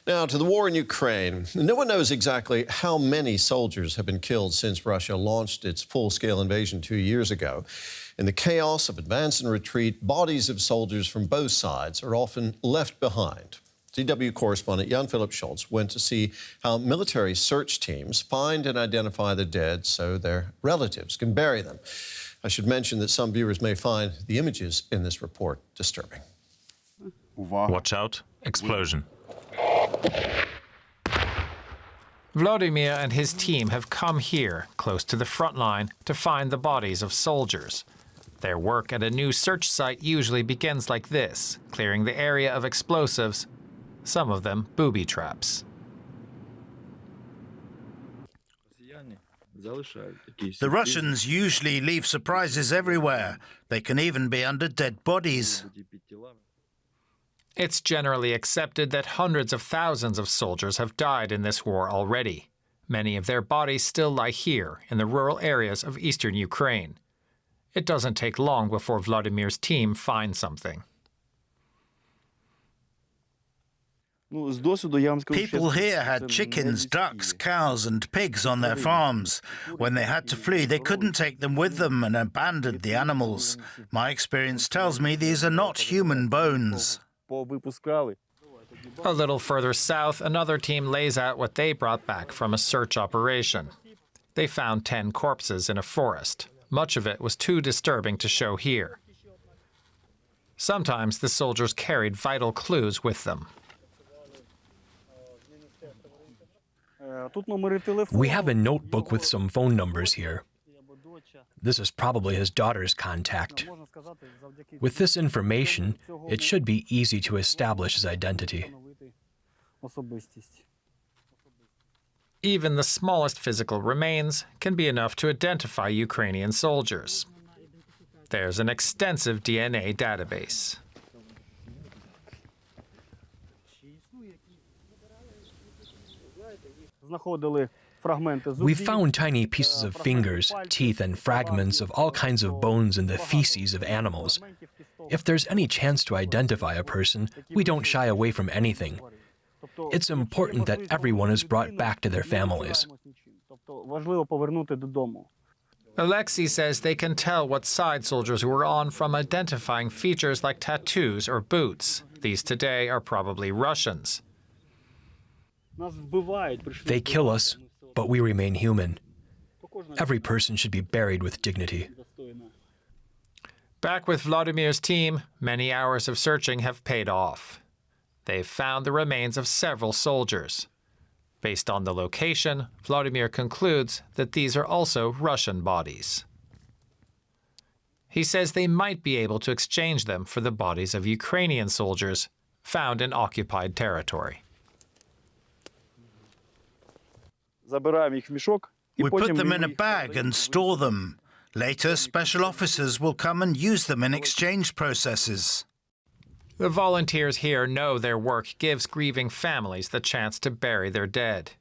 Now to the war in Ukraine. No one knows exactly how many soldiers have been killed since Russia launched its full-scale invasion 2 years ago. In the chaos of advance and retreat, bodies of soldiers from both sides are often left behind. DW correspondent Jan-Philipp Scholz went to see how military search teams find and identify the dead so their relatives can bury them. I should mention that some viewers may find the images in this report disturbing. Watch out, explosion. Volodymyr and his team have come here, close to the front line, to find the bodies of soldiers. Their work at a new search site usually begins like this, clearing the area of explosives, some of them booby traps. The Russians usually leave surprises everywhere. They can even be under dead bodies. It's generally accepted that hundreds of thousands of soldiers have died in this war already. Many of their bodies still lie here, in the rural areas of eastern Ukraine. It doesn't take long before Volodymyr's team finds something. People here had chickens, ducks, cows and pigs on their farms. When they had to flee, they couldn't take them with them and abandoned the animals. My experience tells me these are not human bones. A little further south, another team lays out what they brought back from a search operation. They found 10 corpses in a forest. Much of it was too disturbing to show here. Sometimes the soldiers carried vital clues with them. We have a notebook with some phone numbers here. This is probably his daughter's contact. With this information, it should be easy to establish his identity. Even the smallest physical remains can be enough to identify Ukrainian soldiers. There's an extensive DNA database. We found tiny pieces of fingers, teeth, and fragments of all kinds of bones in the feces of animals. If there's any chance to identify a person, we don't shy away from anything. It's important that everyone is brought back to their families. Alexei says they can tell what side soldiers were on from identifying features like tattoos or boots. These today are probably Russians. They kill us, but we remain human. Every person should be buried with dignity. Back with Volodymyr's team, many hours of searching have paid off. They've found the remains of several soldiers. Based on the location, Volodymyr concludes that these are also Russian bodies. He says they might be able to exchange them for the bodies of Ukrainian soldiers found in occupied territory. We put them in a bag and store them. Later, special officers will come and use them in exchange processes. The volunteers here know their work gives grieving families the chance to bury their dead.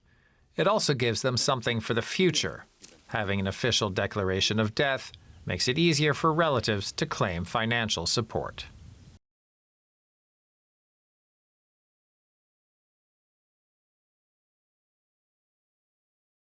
It also gives them something for the future. Having an official declaration of death makes it easier for relatives to claim financial support.